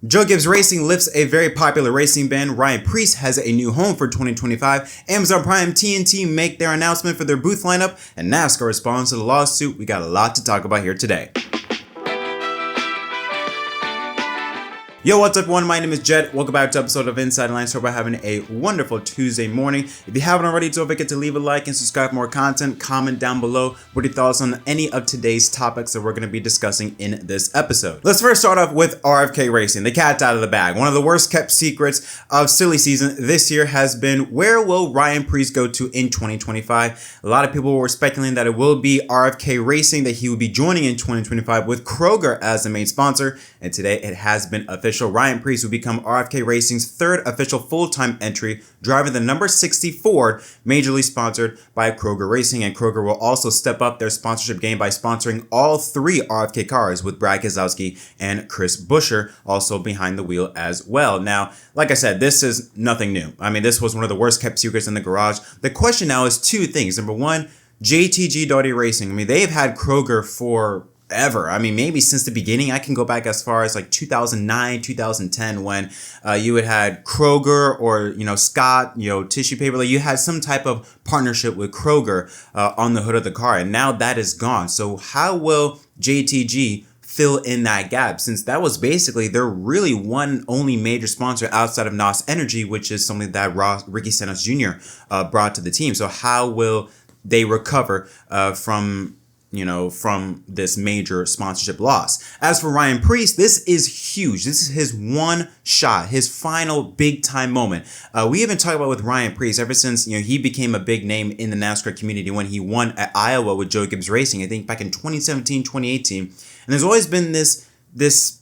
Joe Gibbs Racing lifts a very popular racing ban. Ryan Preece has a new home for 2025. Amazon Prime TNT make their announcement for their booth lineup, and NASCAR responds to the lawsuit. We got a lot to talk about here today. Yo, what's up everyone? My name is Jett. Welcome back to an episode of Inside Lines. Hope you're having a wonderful Tuesday morning. If you haven't already, don't forget to leave a like and subscribe for more content. Comment down below what your thoughts on any of today's topics that we're going to be discussing in this episode. Let's first start off with RFK Racing, the cat's out of the bag. One of the worst kept secrets of silly season this year has been, where will Ryan Preece go to in 2025? A lot of people were speculating that it will be RFK Racing, that he will be joining in 2025 with Kroger as the main sponsor, and today it has been official. Ryan Preece will become RFK Racing's third official full-time entry, driving the number 60 Ford, majorly sponsored by Kroger Racing, and Kroger will also step up their sponsorship game by sponsoring all three RFK cars, with Brad Keselowski and Chris Buescher also behind the wheel as well. Now, like I said, this is nothing new. I mean, this was one of the worst kept secrets in the garage. The question now is two things. Number one, JTG Daugherty Racing. I mean, they've had Kroger for ever. I mean, maybe since the beginning. I can go back as far as like 2009, 2010, when you had Kroger or, Scott, tissue paper. Like, you had some type of partnership with Kroger on the hood of the car, and now that is gone. So how will JTG fill in that gap, since that was basically their really one only major sponsor outside of NOS Energy, which is something that Ricky Stenhouse Jr. Brought to the team? So how will they recover from this major sponsorship loss? As for Ryan Preece, this is huge. This is his one shot, his final big time moment. We even talked about with Ryan Preece ever since, he became a big name in the NASCAR community when he won at Iowa with Joe Gibbs Racing, I think back in 2017, 2018. And there's always been this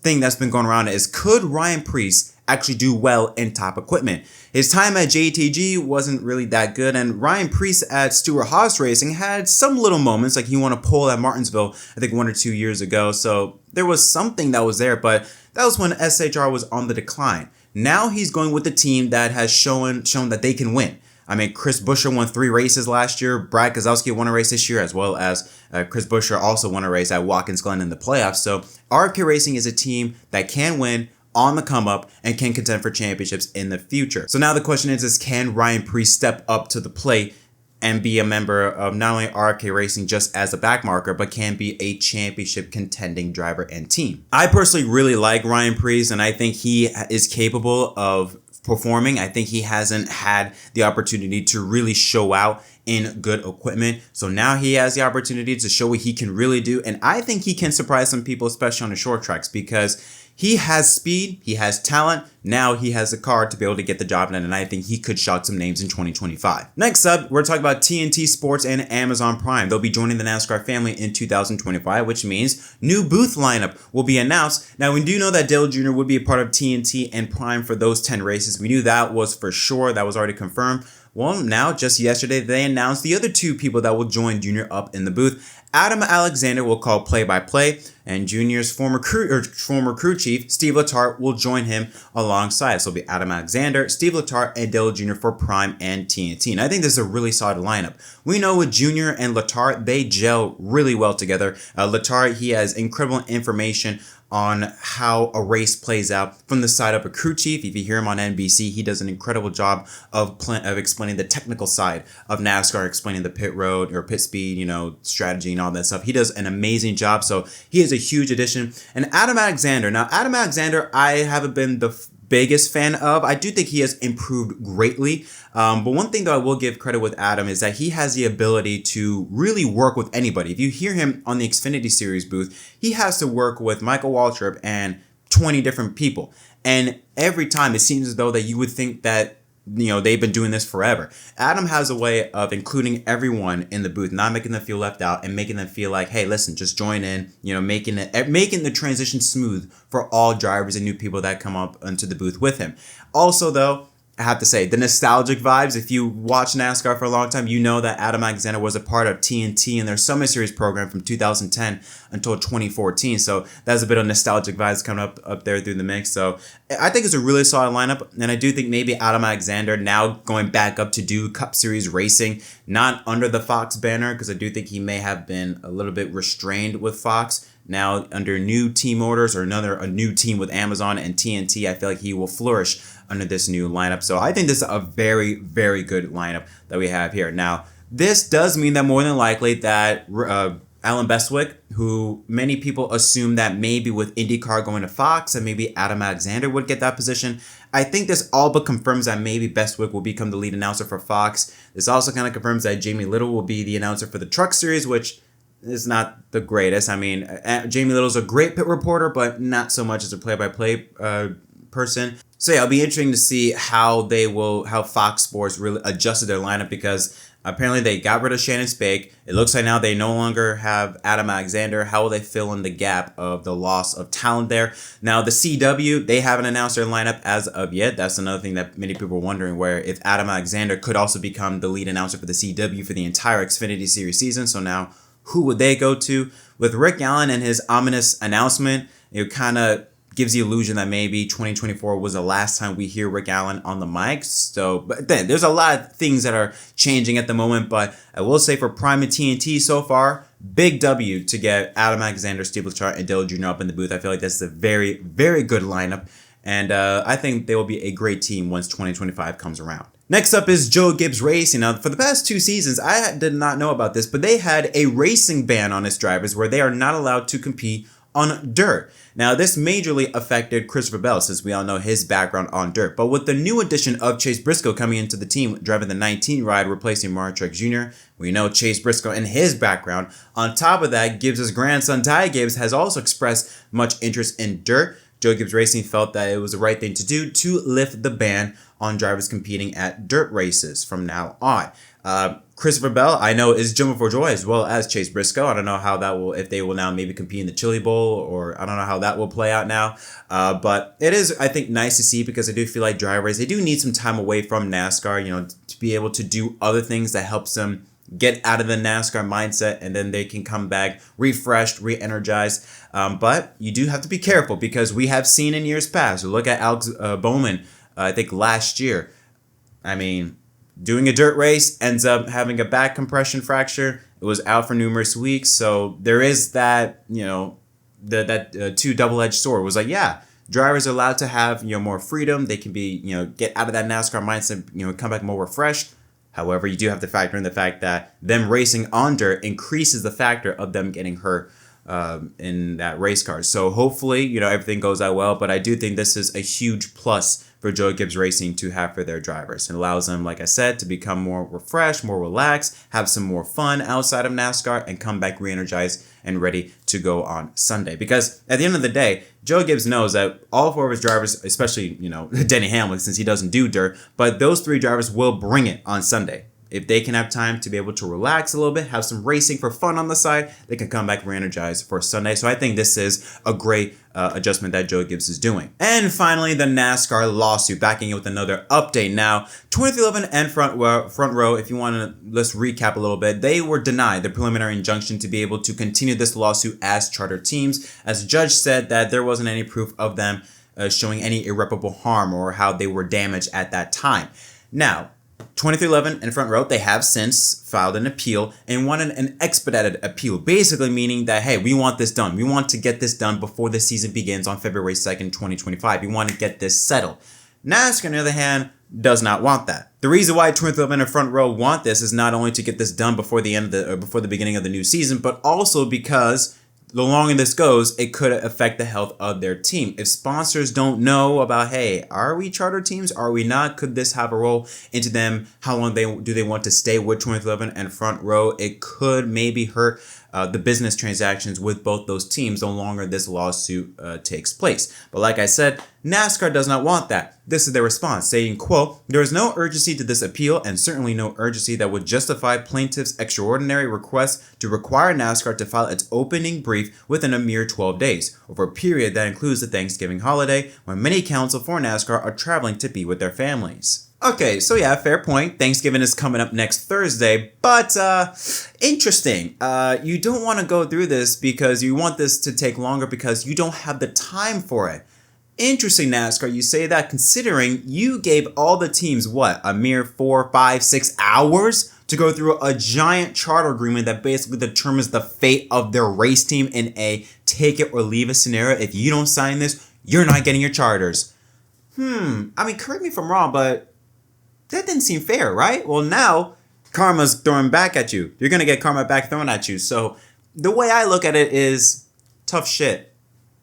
thing that's been going around, is could Ryan Preece actually do well in top equipment? His time at JTG wasn't really that good, and Ryan Preece at Stewart-Haas Racing had some little moments, like he won a pole at Martinsville, I think 1 or 2 years ago. So there was something that was there, but that was when SHR was on the decline. Now he's going with the team that has shown that they can win. I mean, Chris Buescher won 3 races last year. Brad Keselowski won a race this year, as well as Chris Buescher also won a race at Watkins Glen in the playoffs. So RFK Racing is a team that can win, on the come up, and can contend for championships in the future. So now the question is can Ryan Preece step up to the plate and be a member of not only RFK Racing just as a backmarker, but can be a championship contending driver and team? I personally really like Ryan Preece, and I think he is capable of performing. I think he hasn't had the opportunity to really show out in good equipment. So now he has the opportunity to show what he can really do. And I think he can surprise some people, especially on the short tracks, because he has speed, he has talent. Now he has a car to be able to get the job done, and I think he could shock some names in 2025. Next up, we're talking about TNT Sports and Amazon Prime. They'll be joining the NASCAR family in 2025, which means new booth lineup will be announced. Now, we do know that Dale Jr. would be a part of TNT and Prime for those 10 races. We knew that was for sure. That was already confirmed. Well, now, just yesterday, they announced the other 2 people that will join Jr. up in the booth. Adam Alexander will call play-by-play, and Jr.'s former crew chief, Steve Letarte, will join him alongside. So it'll be Adam Alexander, Steve Letarte, and Dale Jr. for Prime and TNT. And I think this is a really solid lineup. We know with Jr. and Letarte, they gel really well together. Letarte, he has incredible information on how a race plays out from the side of a crew chief. If you hear him on NBC, he does an incredible job of explaining the technical side of NASCAR, explaining the pit road or pit speed, strategy and all that stuff. He does an amazing job. So he is a huge addition. And Adam Alexander. Now, Adam Alexander, I haven't been the biggest fan of. I do think he has improved greatly. But one thing that I will give credit with Adam is that he has the ability to really work with anybody. If you hear him on the Xfinity Series booth, he has to work with Michael Waltrip and 20 different people. And every time it seems as though that you would think that they've been doing this forever. Adam has a way of including everyone in the booth, not making them feel left out, and making them feel like, hey, listen, just join in, making the transition smooth for all drivers and new people that come up into the booth with him. Also, though, I have to say, the nostalgic vibes, if you watch NASCAR for a long time, you know that Adam Alexander was a part of TNT and their Summer Series program from 2010 until 2014. So that's a bit of nostalgic vibes coming up there through the mix. So I think it's a really solid lineup. And I do think maybe Adam Alexander now going back up to do Cup Series racing, not under the Fox banner, because I do think he may have been a little bit restrained with Fox now under new team orders or a new team with Amazon and TNT, I feel like he will flourish under this new lineup. So I think this is a very, very good lineup that we have here. Now, this does mean that more than likely that Alan Bestwick, who many people assume that maybe with IndyCar going to Fox and maybe Adam Alexander would get that position, I think this all but confirms that maybe Bestwick will become the lead announcer for Fox. This also kind of confirms that Jamie Little will be the announcer for the Truck Series, which is not the greatest. I mean, Jamie Little's a great pit reporter, but not so much as a play-by-play person. So yeah, it'll be interesting to see how Fox Sports really adjusted their lineup, because apparently they got rid of Shannon Spake. It looks like now they no longer have Adam Alexander. How will they fill in the gap of the loss of talent there? Now the CW, they haven't announced their lineup as of yet. That's another thing that many people are wondering, where if Adam Alexander could also become the lead announcer for the CW for the entire Xfinity Series season. So now who would they go to? With Rick Allen and his ominous announcement, it kind of gives the illusion that maybe 2024 was the last time we hear Rick Allen on the mic. So, but then there's a lot of things that are changing at the moment. But I will say for Prime and TNT so far, big W to get Adam Alexander, Steve Letarte, and Dale Jr. up in the booth. I feel like this is a very, very good lineup. And I think they will be a great team once 2025 comes around. Next up is Joe Gibbs Racing. Now, for the past 2 seasons, I did not know about this, but they had a racing ban on its drivers where they are not allowed to compete on dirt. Now, this majorly affected Christopher Bell, since we all know his background on dirt. But with the new addition of Chase Briscoe coming into the team, driving the 19 ride, replacing Mark Truex Jr., we know Chase Briscoe and his background. On top of that, Gibbs' grandson, Ty Gibbs, has also expressed much interest in dirt. Joe Gibbs Racing felt that it was the right thing to do to lift the ban on drivers competing at dirt races from now on. Christopher Bell, I know, is jumping for joy, as well as Chase Briscoe. I don't know how that will, if they will now maybe compete in the Chili Bowl, or I don't know how that will play out now. But it is, I think, nice to see, because I do feel like drivers, they do need some time away from NASCAR, to be able to do other things that helps them get out of the NASCAR mindset, and then they can come back refreshed, re-energized. But you do have to be careful, because we have seen in years past, look at Alex Bowman, I think last year, I mean, doing a dirt race, ends up having a back compression fracture. It was out for numerous weeks. So there is that, that two double-edged sword. It was like, yeah, drivers are allowed to have, more freedom. They can be, get out of that NASCAR mindset, come back more refreshed. However, you do have to factor in the fact that them racing on dirt increases the factor of them getting hurt in that race car. So hopefully, everything goes out well. But I do think this is a huge plus for Joe Gibbs Racing to have for their drivers. It allows them, like I said, to become more refreshed, more relaxed, have some more fun outside of NASCAR, and come back re-energized and ready to go on Sunday. Because at the end of the day, Joe Gibbs knows that all 4 of his drivers, especially, Denny Hamlin, since he doesn't do dirt, but those 3 drivers will bring it on Sunday. If they can have time to be able to relax a little bit, have some racing for fun on the side, they can come back re-energized for Sunday. So I think this is a great adjustment that Joe Gibbs is doing. And finally, the NASCAR lawsuit, backing it with another update. Now, 2311 and Front Row, if you want to, let's recap a little bit. They were denied the preliminary injunction to be able to continue this lawsuit as charter teams, as the judge said that there wasn't any proof of them showing any irreparable harm or how they were damaged at that time. Now, 2311 and Front Row, they have since filed an appeal and wanted an expedited appeal, basically meaning that, hey, we want this done. We want to get this done before the season begins on February 2nd, 2025. We want to get this settled. NASCAR, on the other hand, does not want that. The reason why 2311 and Front Row want this is not only to get this done before the beginning of the new season, but also because the longer this goes, it could affect the health of their team. If sponsors don't know about, hey, are we charter teams? Are we not? Could this have a role into them? How long do they want to stay with 2311 and Front Row? It could maybe hurt the business transactions with both those teams the longer this lawsuit takes place. But like I said, NASCAR does not want that. This is their response, saying, quote, "There is no urgency to this appeal and certainly no urgency that would justify plaintiff's extraordinary request to require NASCAR to file its opening brief within a mere 12 days, over a period that includes the Thanksgiving holiday, when many counsel for NASCAR are traveling to be with their families." Okay, so yeah, fair point. Thanksgiving is coming up next Thursday, but interesting. You don't want to go through this because you want this to take longer because you don't have the time for it. Interesting, NASCAR, you say that considering you gave all the teams, what, a mere 4, 5, 6 hours to go through a giant charter agreement that basically determines the fate of their race team in a take it or leave it scenario. If you don't sign this, you're not getting your charters. I mean, correct me if I'm wrong, but that didn't seem fair, right? Well, now karma's throwing back at you. You're going to get karma back thrown at you. So the way I look at it is tough shit.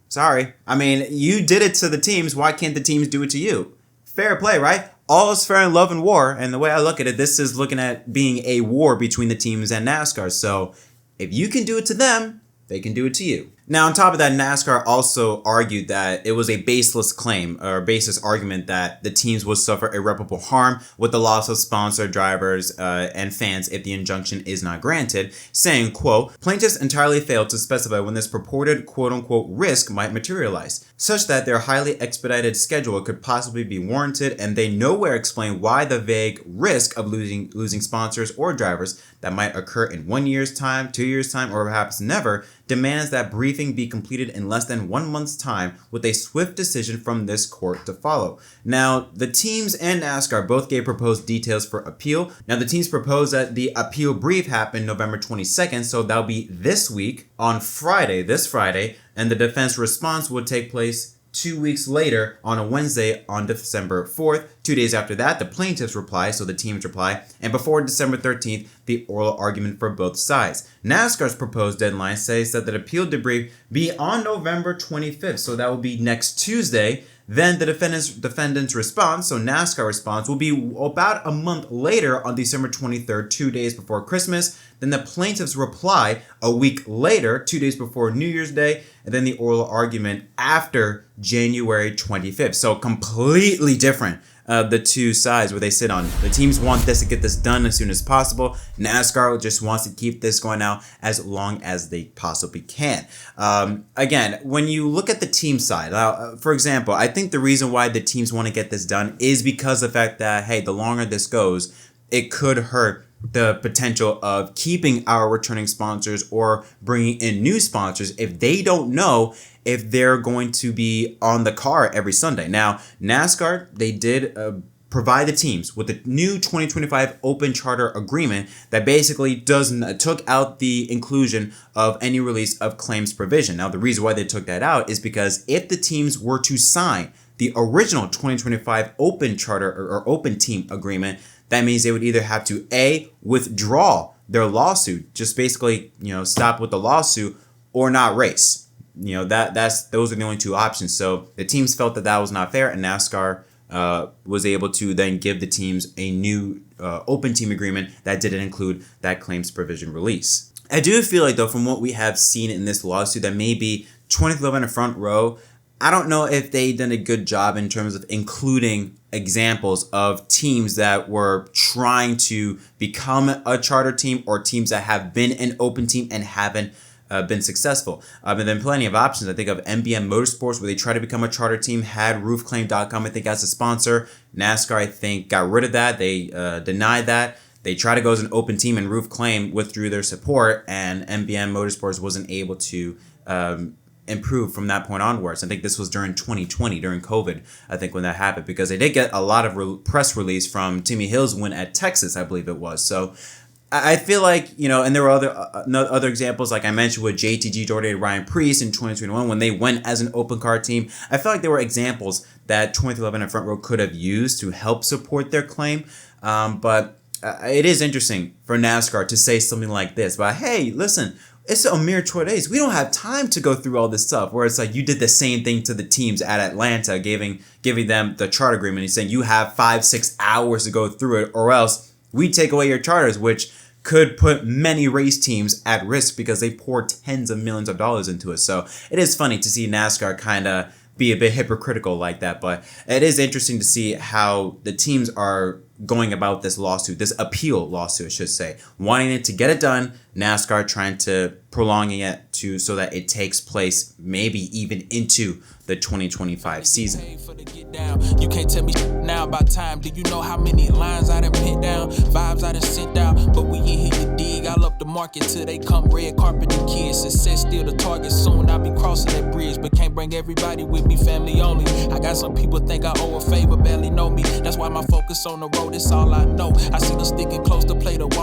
Sorry. I mean, you did it to the teams. Why can't the teams do it to you? Fair play, right? All is fair in love and war. And the way I look at it, this is looking at being a war between the teams and NASCAR. So if you can do it to them, they can do it to you. Now, on top of that, NASCAR also argued that it was a baseless claim or baseless argument that the teams would suffer irreparable harm with the loss of sponsor, drivers, and fans if the injunction is not granted, saying, quote, plaintiffs entirely failed to specify when this purported quote-unquote risk might materialize, such that their highly expedited schedule could possibly be warranted, and they nowhere explain why the vague risk of losing sponsors or drivers that might occur in 1 year's time, 2 years' time, or perhaps never demands that briefing be completed in less than 1 month's time with a swift decision from this court to follow. Now, the teams and NASCAR both gave proposed details for appeal. Now, the teams proposed that the appeal brief happen November 22nd, so that'll be this week on Friday, this Friday, and the defense response would take place 2 weeks later on a Wednesday on December 4th. 2 days after that, the plaintiffs reply, so the teams reply, and before December 13th, the oral argument for both sides. NASCAR's proposed deadline says that the appeal debrief be on November 25th, so that will be next Tuesday. Then the defendant's response, so NASCAR response, will be about a month later on December 23rd, 2 days before Christmas. Then the plaintiff's reply a week later, 2 days before New Year's Day, and then the oral argument after January 25th. So completely different. The two sides where they sit on. The teams want this to get this done as soon as possible. NASCAR just wants to keep this going out as long as they possibly can. Again, when you look at the team side, for example, I think the reason why the teams want to get this done is because of the fact that, hey, the longer this goes, it could hurt the potential of keeping our returning sponsors or bringing in new sponsors if they don't know if they're going to be on the car every Sunday. Now, NASCAR, they did provide the teams with a new 2025 open charter agreement that basically took out the inclusion of any release of claims provision. Now, the reason why they took that out is because if the teams were to sign the original 2025 open charter or open team agreement, that means they would either have to A, withdraw their lawsuit, just basically, stop with the lawsuit, or not race. Those are the only two options. So the teams felt that was not fair, and NASCAR was able to then give the teams a new open team agreement that didn't include that claims provision release. I do feel like, though, from what we have seen in this lawsuit, that maybe 20th Love in the front row, I don't know if they done a good job in terms of including examples of teams that were trying to become a charter team or teams that have been an open team and haven't been successful. And then plenty of options. I think of MBM Motorsports, where they tried to become a charter team, had roofclaim.com, I think, as a sponsor. NASCAR, I think, got rid of that. They denied that. They tried to go as an open team, and Roofclaim withdrew their support, and MBM Motorsports wasn't able to improve from that point onwards. I think this was during 2020, during COVID, I think, when that happened, because they did get a lot of press release from Timmy Hill's win at Texas, I believe it was. So I feel like, and there were other examples, like I mentioned with JTG Jordan, Ryan Preece in 2021, when they went as an open car team. I felt like there were examples that 2011 and Front Row could have used to help support their claim. But it is interesting for NASCAR to say something like this, but hey, listen, it's a mere 2 days. We don't have time to go through all this stuff, where it's like you did the same thing to the teams at Atlanta, giving them the charter agreement. He's saying you have 5-6 hours to go through it, or else we take away your charters, which could put many race teams at risk because they pour tens of millions of dollars into it. So it is funny to see NASCAR kind of be a bit hypocritical like that, but it is interesting to see how the teams are going about this lawsuit, this appeal lawsuit, I should say, wanting it to get it done. NASCAR trying to prolonging it so that it takes place maybe even into the 2025 season. You can't tell me now about time. Do you know how many lines I done put down, vibes I done sent down? But we ain't here to dig. I'll up the market till they come red carpet and kids. Success still the target. Soon I'll be crossing that bridge, but can't bring everybody with me. Family only. I got some people think I owe a favor, barely know me. That's why my focus on the road. It's all I know. I see them sticking close to play the wall.